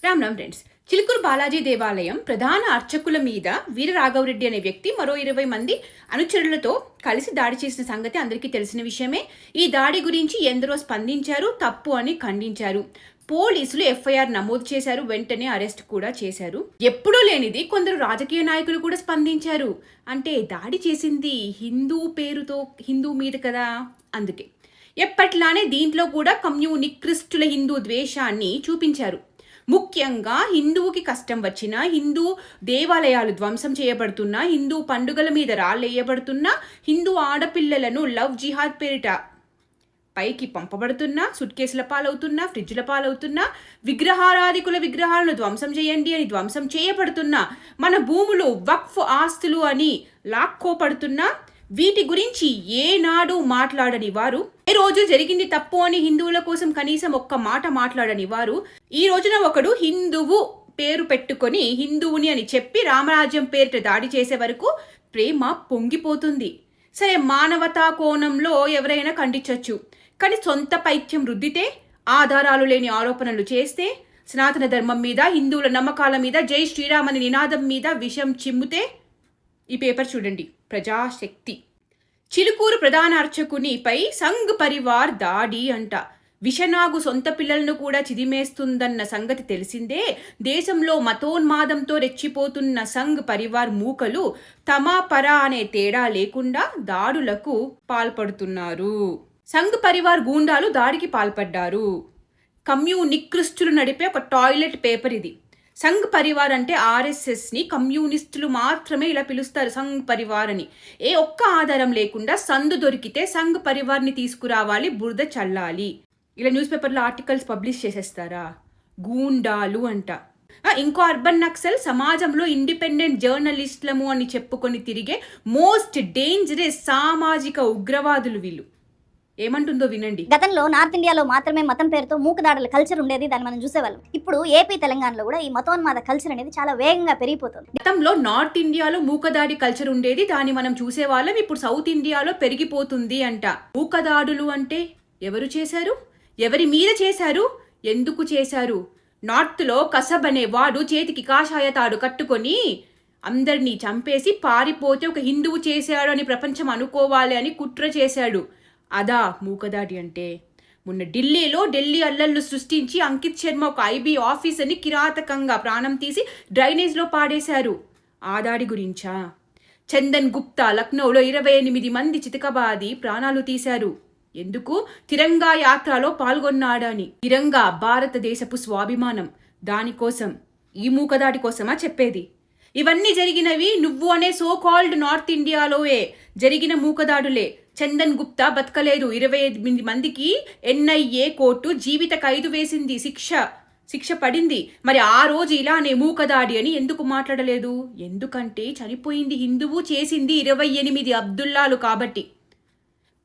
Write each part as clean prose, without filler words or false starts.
Ram Ram friends. Chilukuru Balaji దేవాలయం ప్రధాన అర్చకుల మీద వీర రాఘవరెడ్డి అనే వ్యక్తి మరో 20 మంది అనుచరులతో కలిసి దాడి చేసిన సంగతి అందరికీ తెలిసిన విషయమే. ఈ దాడి గురించి ఎందరో స్పందించారు, తప్పు అని ఖండించారు. పోలీసులు ఎఫ్ఐఆర్ నమోదు చేశారు, వెంటనే అరెస్ట్ కూడా చేశారు. ఎప్పుడూ లేనిది కొందరు రాజకీయ నాయకులు కూడా స్పందించారు. అంటే దాడి చేసింది హిందూ పేరుతో హిందూ మీద కదా, అందుకే. ఎప్పట్లానే దీంట్లో కూడా నికృష్టుల హిందూ ద్వేషాన్ని చూపించారు. ముఖ్యంగా హిందువుకి కష్టం వచ్చినా, హిందూ దేవాలయాలు ధ్వంసం చేయబడుతున్నా, హిందూ పండుగల మీద రాళ్ళేయబడుతున్నా, హిందూ ఆడపిల్లలను లవ్ జిహాద్ పేరిట పైకి పంపబడుతున్నా, సుట్ కేసుల పాలవుతున్నా, ఫ్రిడ్జ్ల పాలవుతున్నా, విగ్రహారాధికుల విగ్రహాలను ధ్వంసం చేయండి అని ధ్వంసం చేయబడుతున్నా, మన భూములు వక్ఫ్ ఆస్తులు అని లాక్కోపడుతున్నా, వీటి గురించి ఏనాడు మాట్లాడని వారు, ఏ రోజు జరిగింది తప్పు అని హిందువుల కోసం కనీసం ఒక్క మాట మాట్లాడని వారు, ఈ రోజున ఒకడు హిందువు పేరు పెట్టుకొని హిందువుని అని చెప్పి రామరాజ్యం పేరిట దాడి చేసే వరకు ప్రేమ పొంగిపోతుంది. సరే, మానవతా కోణంలో ఎవరైనా ఖండించవచ్చు. కానీ సొంత పైత్యం రుద్దితే, ఆధారాలు లేని ఆరోపణలు చేస్తే, సనాతన ధర్మం మీద, హిందువుల నమ్మకాల మీద, జై శ్రీరామ్ అని నినాదం మీద విషం చిమ్ముతే, ఈ పేపర్ చూడండి, ప్రజాశక్తి. చిలుకూరు ప్రధాన అర్చకునిపై సంఘ్ పరివార్ దాడి అంట. విషనాగు సొంత పిల్లలను కూడా చిదిమేస్తుందన్న సంగతి తెలిసిందే. దేశంలో మతోన్మాదంతో రెచ్చిపోతున్న సంఘ్ పరివార్ మూకలు తమా పరా అనే తేడా లేకుండా దాడులకు పాల్పడుతున్నారు. సంఘ్ పరివార్ గూండాలు దాడికి పాల్పడ్డారు. నికృష్టులు నడిపే ఒక టాయిలెట్ పేపర్ ఇది. సంఘ్ పరివార్ అంటే ఆర్ఎస్ఎస్ని కమ్యూనిస్టులు మాత్రమే ఇలా పిలుస్తారు, సంఘ్ పరివార్ అని. ఏ ఒక్క ఆధారం లేకుండా సందు దొరికితే సంఘ్ పరివార్ని తీసుకురావాలి, బురద చల్లాలి, ఇలా న్యూస్ పేపర్లో ఆర్టికల్స్ పబ్లిష్ చేసేస్తారా? గూండాలు అంట. ఇంకో అర్బన్ నక్సల్ సమాజంలో ఇండిపెండెంట్ జర్నలిస్టులము అని చెప్పుకొని తిరిగే మోస్ట్ డేంజరస్ సామాజిక ఉగ్రవాదులు వీళ్ళు. ఏమంటుందో వినండి. గతంలో నార్త్ ఇండియాలో మాత్రమే మతం పేరుతో మూకదాడుల కల్చర్ ఉండేది, దాన్ని మనం చూసేవాళ్ళం. ఇప్పుడు ఏపీ తెలంగాణలో కూడా ఈ మతోన్మాద కల్చర్ అనేది చాలా వేగంగా పెరిగిపోతుంది. గతంలో నార్త్ ఇండియాలో మూకదాడి కల్చర్ ఉండేది, దాన్ని మనం చూసేవాళ్ళం. ఇప్పుడు సౌత్ ఇండియాలో పెరిగిపోతుంది అంట. మూకదాడులు అంటే ఎవరు చేశారు? ఎవరి మీద చేశారు? ఎందుకు చేశారు? నార్త్లో కసబ్ అనే వాడు చేతికి కాషాయ తాడు కట్టుకొని అందరినీ చంపేసి పారిపోతే ఒక హిందువు చేశాడు అని ప్రపంచం అనుకోవాలి అని కుట్ర చేశాడు. అదా మూకదాడి అంటే. మొన్న ఢిల్లీలో ఢిల్లీ అల్లర్లు సృష్టించి అంకిత్ శర్మ ఒక ఐబీ ఆఫీసర్ని కిరాతకంగా ప్రాణం తీసి డ్రైనేజ్లో పాడేశారు. ఆ దాడి గురించా? చందన్ గుప్తా లక్నోలో 28 మంది చితకబాది ప్రాణాలు తీశారు. ఎందుకు? తిరంగా యాత్రలో పాల్గొన్నాడని. తిరంగా భారతదేశపు స్వాభిమానం. దానికోసం, ఈ మూకదాడి కోసమా చెప్పేది? ఇవన్నీ జరిగినవి నువ్వు అనే సో కాల్డ్ నార్త్ ఇండియాలోవే జరిగిన మూకదాడులే. చందన్ గుప్తా బతకలేదు. 28 మందికి ఎన్ఐఏ కోర్టు జీవిత ఖైదు వేసింది, శిక్ష పడింది. మరి ఆ రోజు ఇలానే మూకదాడి అని ఎందుకు మాట్లాడలేదు? ఎందుకంటే చనిపోయింది హిందువు, చేసింది 28 అబ్దుల్లాలు కాబట్టి.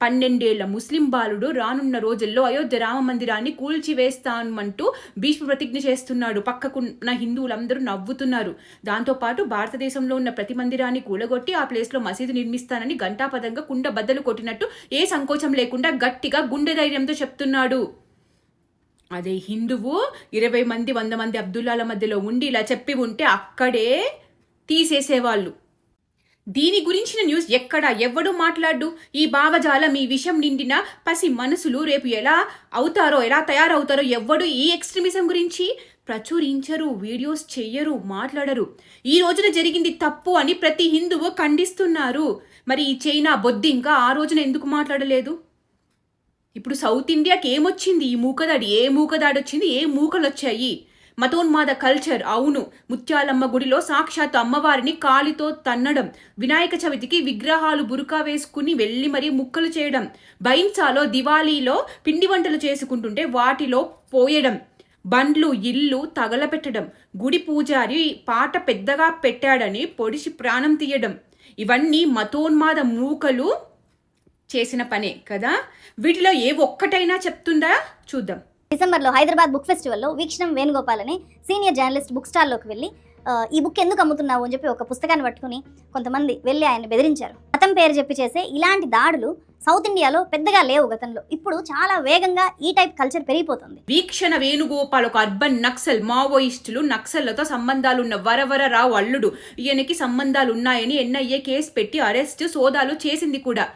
12 ఏళ్ల ముస్లిం బాలుడు రానున్న రోజుల్లో అయోధ్య రామ మందిరాన్ని కూల్చివేస్తామంటూ భీష్మ ప్రతిజ్ఞ చేస్తున్నాడు. పక్కకున్న హిందువులందరూ నవ్వుతున్నారు. దాంతోపాటు భారతదేశంలో ఉన్న ప్రతి మందిరాన్ని కూలగొట్టి ఆ ప్లేస్లో మసీదు నిర్మిస్తానని గంటాపదంగా కుండ బద్దలు కొట్టినట్టు ఏ సంకోచం లేకుండా గట్టిగా గుండె ధైర్యంతో చెప్తున్నాడు. అదే హిందువు 20 మంది 100 మంది అబ్దుల్లాల మధ్యలో ఉండి ఇలా చెప్పి ఉంటే అక్కడే తీసేసేవాళ్ళు. దీని గురించిన న్యూస్ ఎక్కడ ఎవడు మాట్లాడు? ఈ భావజాలం, ఈ విషం నిండిన పసి మనసులు రేపు ఎలా అవుతారో, ఎలా తయారవుతారో ఎవ్వడు ఈ ఎక్స్ట్రీమిజం గురించి ప్రచురించరు, వీడియోస్ చెయ్యరు, మాట్లాడరు. ఈ రోజున జరిగింది తప్పు అని ప్రతి హిందువు ఖండిస్తున్నారు. మరి ఈ చైనా బొద్ది ఇంకా ఆ రోజున ఎందుకు మాట్లాడలేదు? ఇప్పుడు సౌత్ ఇండియాకి ఏమొచ్చింది ఈ మూకదాడి? ఏ మూకదాడి వచ్చింది? ఏ మూకలు వచ్చాయి? మతోన్మాద కల్చర్. అవును, ముత్యాలమ్మ గుడిలో సాక్షాత్ అమ్మవారిని కాలితో తన్నడం, వినాయక చవితికి విగ్రహాలు బురకా వేసుకుని వెళ్ళి మరీ ముక్కలు చేయడం, బైన్సాలో దివాళీలో పిండి వంటలు చేసుకుంటుంటే వాటిలో పోయడం, బండ్లు ఇల్లు తగలపెట్టడం, గుడి పూజారి పాట పెద్దగా పెట్టాడని పొడిచి ప్రాణం తీయడం, ఇవన్నీ మతోన్మాద మూకలు చేసిన పనే కదా. వీటిలో ఏ ఒక్కటైనా చెప్తుందా? చూద్దాం. డిసెంబర్లో హైదరాబాద్ బుక్ ఫెస్టివల్లో వీక్షణం వేణుగోపాల్ అనే సీనియర్ జర్నలిస్ట్ బుక్ స్టాల్లోకి వెళ్ళి ఈ బుక్ ఎందుకు అమ్ముతున్నావు అని చెప్పి ఒక పుస్తకాన్ని పట్టుకుని కొంతమంది వెళ్ళి ఆయన బెదిరించారు. మతం మతం పేరు చెప్పి చేసే ఇలాంటి దాడులు సౌత్ ఇండియాలో పెద్దగా లేవు గతంలో. ఇప్పుడు చాలా వేగంగా ఈ టైప్ కల్చర్ పెరిగిపోతుంది. వీక్షణ వేణుగోపాల్ ఒక అర్బన్ నక్సల్, మావోయిస్టులు నక్సల్లతో సంబంధాలున్న వరవరరావు అల్లుడు. ఈయనకి సంబంధాలు ఉన్నాయని ఎన్ఐఏ కేసు పెట్టి అరెస్టు సోదాలు చేసింది కూడా.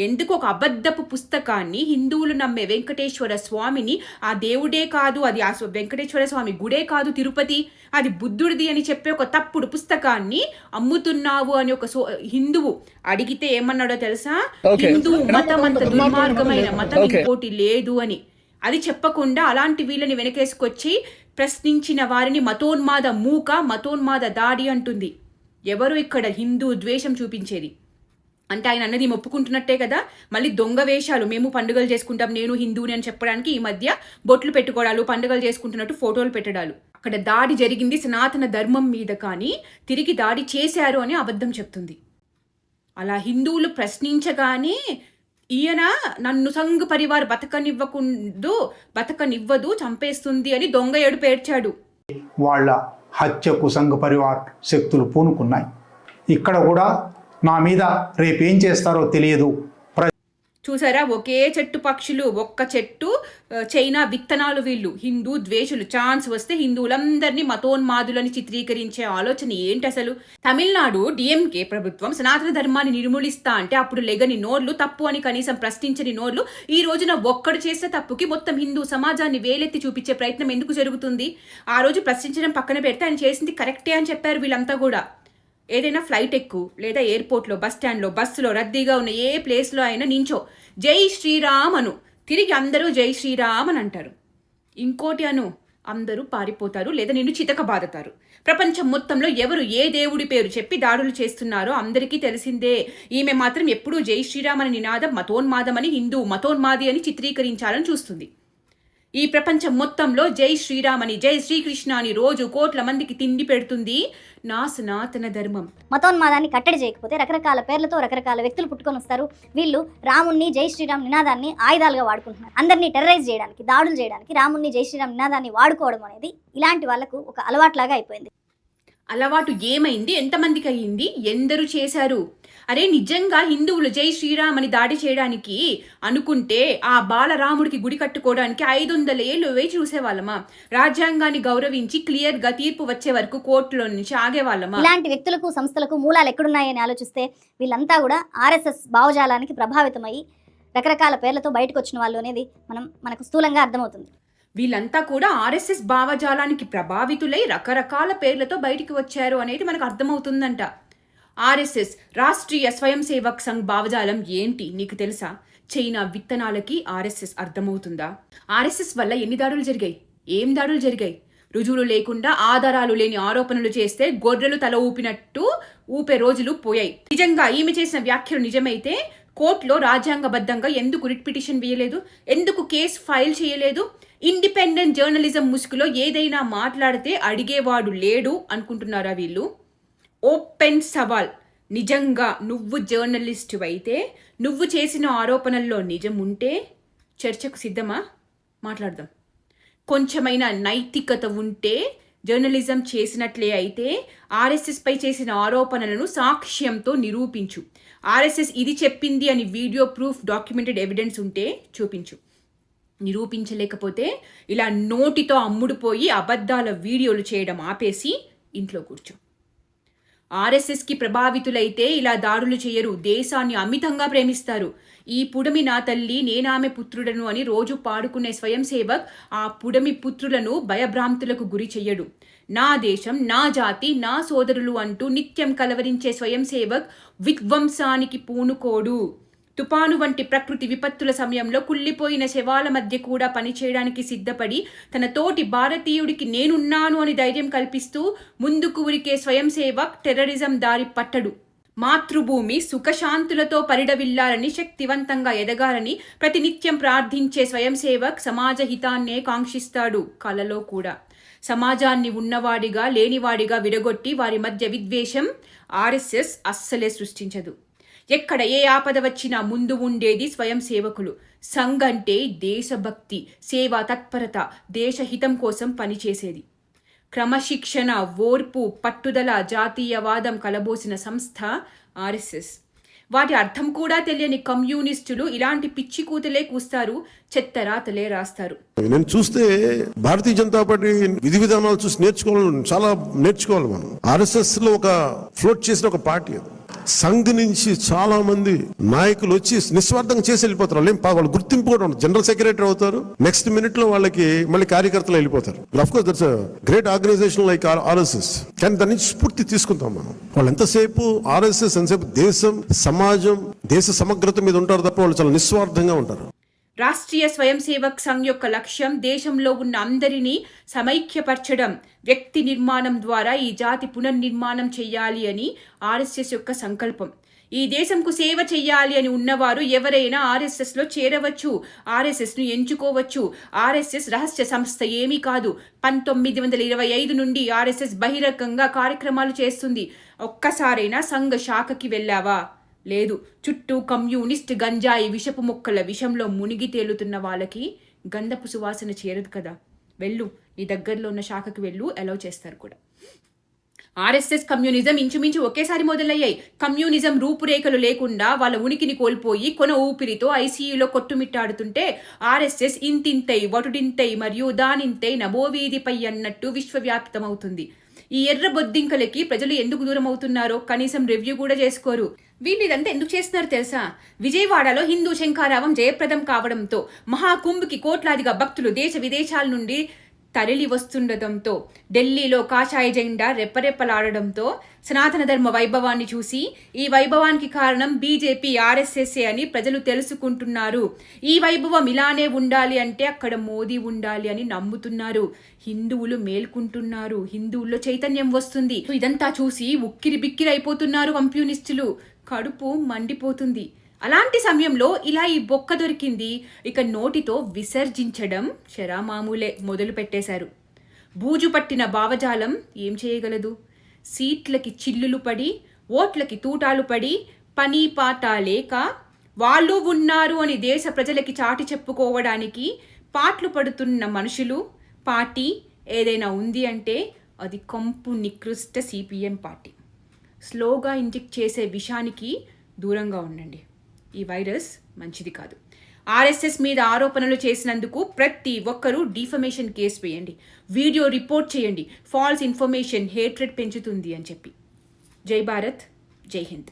ఎందుకు ఒక అబద్ధపు పుస్తకాన్ని, హిందువులు నమ్మే వెంకటేశ్వర స్వామిని, ఆ దేవుడే కాదు, అది ఆ వెంకటేశ్వర స్వామి గుడే కాదు తిరుపతి, అది బుద్ధుడిది అని చెప్పే ఒక తప్పుడు పుస్తకాన్ని అమ్ముతున్నావు అని ఒక హిందువు అడిగితే ఏమన్నాడో తెలుసా? హిందూ మతం అంత దుర్మార్గమైన మతం ఇంకోటి లేదు అని. అది చెప్పకుండా అలాంటి వీళ్ళని వెనకేసుకొచ్చి ప్రశ్నించిన వారిని మతోన్మాద మూక, మతోన్మాద దాడి అంటుంది. ఎవరు ఇక్కడ హిందూ ద్వేషం చూపించేది? అంటే ఆయన అన్నది ఒప్పుకుంటున్నట్టే కదా. మళ్ళీ దొంగ వేషాలు, మేము పండుగలు చేసుకుంటాం, నేను హిందువుని అని చెప్పడానికి ఈ మధ్య బొట్లు పెట్టుకోవడాలు, పండుగలు చేసుకుంటున్నట్టు ఫోటోలు పెట్టడాలు. అక్కడ దాడి జరిగింది సనాతన ధర్మం మీద, కానీ తిరిగి దాడి చేశారు అని అబద్ధం చెప్తుంది. అలా హిందువులు ప్రశ్నించగానే ఈయన నన్ను సంఘ్ పరివార్ బతకనివ్వదు, చంపేస్తుంది అని దొంగ ఏడు పేర్చాడు. వాళ్ళ హత్యకు సంఘ్ పరివార్ శక్తులు పూనుకున్నాయి. ఇక్కడ కూడా నా మీద రేపేం చేస్తారో తెలియదు. చూసారా, ఒకే చెట్టు పక్షులు, ఒక్క చెట్టు చైనా విత్తనాలు. వీళ్ళు హిందూ ద్వేషులు. ఛాన్స్ వస్తే హిందువులందరినీ మతోన్మాదులని చిత్రీకరించే ఆలోచన ఏంటి అసలు? తమిళనాడు డిఎంకే ప్రభుత్వం సనాతన ధర్మాన్ని నిర్మూలిస్తా అంటే అప్పుడు లెగని నోర్లు, తప్పు అని కనీసం ప్రశ్నించని నోర్లు ఈ రోజున ఒక్కడు చేసే తప్పుకి మొత్తం హిందూ సమాజాన్ని వేలెత్తి చూపించే ప్రయత్నం ఎందుకు జరుగుతుంది? ఆ రోజు ప్రశ్నించడం పక్కన పెడితే ఆయన చేసింది కరెక్టే అని చెప్పారు వీళ్ళంతా కూడా. ఏదైనా ఫ్లైట్ ఎక్కు, లేదా ఎయిర్పోర్ట్లో, బస్ స్టాండ్లో, బస్సులో, రద్దీగా ఉన్న ఏ ప్లేస్లో అయినా నించో, జై శ్రీరామ్ అను. తిరిగి అందరూ జై శ్రీరామ్ అని అంటారు. ఇంకోటి అను, అందరూ పారిపోతారు లేదా నిన్ను చితక బాదుతారు. ప్రపంచం మొత్తంలో ఎవరు ఏ దేవుడి పేరు చెప్పి దాడులు చేస్తున్నారో అందరికీ తెలిసిందే. ఈమె మాత్రం ఎప్పుడూ జై శ్రీరామ్ అని నినాదం మతోన్మాదమని, హిందూ మతోన్మాది అని చిత్రీకరించాలని చూస్తుంది. ఈ ప్రపంచం మొత్తంలో జై శ్రీరామ్ అని, జై శ్రీకృష్ణ అని రోజు కోట్ల మందికి తిండి పెడుతుంది నా సనాతన ధర్మం. మతోన్మాదాన్ని కట్టడి చేయకపోతే రకరకాల పేర్లతో రకరకాల వ్యక్తులు పుట్టుకొని వస్తారు. వీళ్ళు రాముణ్ణి జై శ్రీరామ్ నినాదాన్ని ఆయుధాలుగా వాడుకుంటున్నారు. అందరినీ టెర్రరైజ్ చేయడానికి, దాడులు చేయడానికి రాముణ్ణి జై శ్రీరామ్ నినాదాన్ని వాడుకోవడం అనేది ఇలాంటి వాళ్ళకు ఒక అలవాట్లాగా అయిపోయింది. అలవాటు ఏమైంది? ఎంతమందికి అయ్యింది? ఎందరు చేశారు? అరే నిజంగా హిందువులు జై శ్రీరామ్ అని దాడి చేయడానికి అనుకుంటే ఆ బాలరాముడికి గుడి కట్టుకోవడానికి 500 ఏళ్ళు వేచి చూసేవాళ్ళమా? రాజ్యాంగాన్ని గౌరవించి క్లియర్గా తీర్పు వచ్చే వరకు కోర్టులో నుంచి ఆగేవాళ్ళమా? ఇలాంటి వ్యక్తులకు, సంస్థలకు మూలాలు ఎక్కడున్నాయని ఆలోచిస్తే వీళ్ళంతా కూడా ఆర్ఎస్ఎస్ భావజాలానికి ప్రభావితమయ్యి రకరకాల పేర్లతో బయటకు వచ్చిన వాళ్ళు అనేది మనకు స్థూలంగా అర్థమవుతుంది. వీళ్ళంతా కూడా ఆర్ఎస్ఎస్ భావజాలానికి ప్రభావితులై రకరకాల పేర్లతో బయటికి వచ్చారు అనేది మనకు అర్థమవుతుందంట. ఆర్ఎస్ఎస్ రాష్ట్రీయ స్వయం సేవక్ సంఘ్ భావజాలం ఏంటి నీకు తెలుసా? చైనా విత్తనాలకి ఆర్ఎస్ఎస్ అర్థమవుతుందా? ఆర్ఎస్ఎస్ వల్ల ఎన్ని దాడులు జరిగాయి? ఏం దాడులు జరిగాయి? రుజువులు లేకుండా, ఆధారాలు లేని ఆరోపణలు చేస్తే గొర్రెలు తల ఊపినట్టు ఊపే రోజులు పోయాయి. నిజంగా ఈమె చేసిన వ్యాఖ్యలు నిజమైతే కోర్టులో రాజ్యాంగబద్ధంగా ఎందుకు రిట్ పిటిషన్ వేయలేదు? ఎందుకు కేసు ఫైల్ చేయలేదు? ఇండిపెండెంట్ జర్నలిజం ముసుగులో ఏదైనా మాట్లాడితే అడిగేవాడు లేడు అనుకుంటున్నారా వీళ్ళు? ఓపెన్ సవాల్, నిజంగా నువ్వు జర్నలిస్టు అయితే, నువ్వు చేసిన ఆరోపణల్లో నిజం ఉంటే చర్చకు సిద్ధమా? మాట్లాడదాం. కొంచెమైనా నైతికత ఉంటే, జర్నలిజం చేసినట్లే అయితే ఆర్ఎస్ఎస్ పై చేసిన ఆరోపణలను సాక్ష్యంతో నిరూపించు. ఆర్ఎస్ఎస్ ఇది చెప్పింది అని వీడియో ప్రూఫ్, డాక్యుమెంటెడ్ ఎవిడెన్స్ ఉంటే చూపించు. నిరూపించలేకపోతే ఇలా నోటితో అమ్ముడుపోయి అబద్ధాల వీడియోలు చేయడం ఆపేసి ఇంట్లో కూర్చో. ఆర్ఎస్ఎస్కి ప్రభావితులైతే ఇలా దాడులు చేయరు, దేశాన్ని అమితంగా ప్రేమిస్తారు. ఈ పుడమి నా తల్లి, నేనామె పుత్రుడను అని రోజు పాడుకునే స్వయం సేవక్ ఆ పుడమి పుత్రులను భయభ్రాంతులకు గురి చెయ్యడు. నా దేశం, నా జాతి, నా సోదరులు అంటూ నిత్యం కలవరించే స్వయం సేవక్ విధ్వంసానికి పూనుకోడు. తుపాను వంటి ప్రకృతి విపత్తుల సమయంలో కుళ్ళిపోయిన శవాల మధ్య కూడా పనిచేయడానికి సిద్ధపడి తన తోటి భారతీయుడికి నేనున్నాను అని ధైర్యం కల్పిస్తూ ముందుకు ఉరికే స్వయం సేవక్ టెర్రరిజం దారి పట్టడు. మాతృభూమి సుఖశాంతులతో పరిడవిల్లాలని, శక్తివంతంగా ఎదగాలని ప్రతినిత్యం ప్రార్థించే స్వయం సేవక్ సమాజ హితాన్నే కాంక్షిస్తాడు. కలలో కూడా సమాజాన్ని ఉన్నవాడిగా లేనివాడిగా విడగొట్టి వారి మధ్య విద్వేషం ఆర్ఎస్ఎస్ అస్సలే సృష్టించదు. ఎక్కడ ఏ ఆపద వచ్చినా ముందు ఉండేది స్వయం సేవకులు. సంఘ్ అంటే దేశభక్తి, సేవా తత్పరత, దేశహితం కోసం పనిచేసేది. క్రమశిక్షణ, ఓర్పు, పట్టుదల, జాతీయవాదం కలబోసిన సంస్థ ఆర్ఎస్ఎస్. వాటి అర్థం కూడా తెలియని కమ్యూనిస్టులు ఇలాంటి పిచ్చి కూతలే కూస్తారు, చెత్తరాతలే రాస్తారు. నేను చూస్తే భారతీయ జనతా పార్టీ విధి విధానాలు చూసి చాలా నేర్చుకోవాలి మనం. ఆర్ఎస్ఎస్ లో ఒక ఫ్లోట్ చేసిన ఒక పార్టీ అది. సంఘ్ నుంచి చాలా మంది నాయకులు వచ్చి నిస్వార్థంగా చేసి వెళ్ళిపోతారు. వాళ్ళు గుర్తింపు కూడా ఉండదు. జనరల్ సెక్రటరీ అవుతారు, నెక్స్ట్ మినిట్ లో వాళ్ళకి మళ్ళీ కార్యకర్తలు వెళ్ళిపోతారు. Of course that's great organization like RSS. కానీ దాని నుంచి స్ఫూర్తి తీసుకుంటాం మనం. వాళ్ళు ఎంతసేపు ఆర్ఎస్ఎస్ ఎంతసేపు దేశం, సమాజం, దేశ సమగ్రత మీద ఉంటారు తప్ప వాళ్ళు చాలా నిస్వార్థంగా ఉంటారు. రాష్ట్రీయ స్వయం సేవక్ సంఘ్ యొక్క లక్ష్యం దేశంలో ఉన్న అందరినీ సమైక్యపరచడం, వ్యక్తి నిర్మాణం ద్వారా ఈ జాతి పునర్నిర్మాణం చెయ్యాలి అని ఆర్ఎస్ఎస్ యొక్క సంకల్పం. ఈ దేశంకు సేవ చెయ్యాలి అని ఉన్నవారు ఎవరైనా ఆర్ఎస్ఎస్లో చేరవచ్చు, ఆర్ఎస్ఎస్ను ఎంచుకోవచ్చు. ఆర్ఎస్ఎస్ రహస్య సంస్థ ఏమీ కాదు. 1925 నుండి ఆర్ఎస్ఎస్ బహిరంగంగా కార్యక్రమాలు చేస్తుంది. ఒక్కసారైనా సంఘ శాఖకి వెళ్ళావా? లేదు. చుట్టూ కమ్యూనిస్ట్ గంజాయి విషపు మొక్కల విషంలో మునిగి తేలుతున్న వాళ్ళకి గంధపు సువాసన చేరదు కదా. వెళ్ళు, నీ దగ్గరలో ఉన్న శాఖకి వెళ్ళు, అలౌ చేస్తారు కూడా. ఆర్ఎస్ఎస్ కమ్యూనిజం ఇంచుమించు ఒకేసారి మొదలయ్యాయి. కమ్యూనిజం రూపురేఖలు లేకుండా వాళ్ళ ఉనికిని కోల్పోయి కొన ఊపిరితో ఐసీయూలో కొట్టుమిట్టాడుతుంటే ఆర్ఎస్ఎస్ ఇంతింతై వటుడింతై మరియు దానింతై నభోవీధిపై అన్నట్టు విశ్వవ్యాప్తమవుతుంది. ఈ ఎర్ర బొద్దింకలకి ప్రజలు ఎందుకు దూరం అవుతున్నారో కనీసం రివ్యూ కూడా చేసుకోరు. వీళ్ళు ఇదంతా ఎందుకు చేస్తున్నారు తెలుసా? విజయవాడలో హిందూ శంఖారావం జయప్రదం కావడంతో, మహాకుంభ్కి కోట్లాదిగా భక్తులు దేశ విదేశాల నుండి తరలి వస్తుండటంతో, ఢిల్లీలో కాషాయ జెండా రెప్పరెప్పలాడడంతో సనాతన ధర్మ వైభవాన్ని చూసి ఈ వైభవానికి కారణం బీజేపీ, ఆర్ఎస్ఎస్ఏ అని ప్రజలు తెలుసుకుంటున్నారు. ఈ వైభవం ఇలానే ఉండాలి అంటే అక్కడ మోదీ ఉండాలి అని నమ్ముతున్నారు. హిందువులు మేల్కుంటున్నారు, హిందువుల్లో చైతన్యం వస్తుంది. ఇదంతా చూసి ఉక్కిరి బిక్కిరి అయిపోతున్నారు కమ్యూనిస్టులు. కడుపు మండిపోతుంది. అలాంటి సమయంలో ఇలా ఈ బొక్క దొరికింది. ఇక నోటితో విసర్జించడం శరామామూలే మొదలు పెట్టేశారు. బూజు పట్టిన భావజాలం ఏం చేయగలదు? సీట్లకి చిల్లులు పడి, ఓట్లకి తూటాలు పడి, పని పాట లేక వాళ్ళు ఉన్నారు అని దేశ ప్రజలకి చాటి చెప్పుకోవడానికి పాట్లు పడుతున్న మనుషులు, పార్టీ ఏదైనా ఉంది అంటే అది కంపు నికృష్ట సిపిఎం పార్టీ. స్లోగా ఇంజెక్ట్ చేసే విషానికి దూరంగా ఉండండి. ఈ వైరస్ మంచిది కాదు. ఆర్ఎస్ఎస్ మీద ఆరోపణలు చేసినందుకు ప్రతి ఒక్కరూ డిఫమేషన్ కేసు వేయండి, వీడియో రిపోర్ట్ చేయండి. ఫాల్స్ ఇన్ఫర్మేషన్ హేట్రెడ్ పెంచుతుంది అని చెప్పి. జై భారత్, జై హింద్.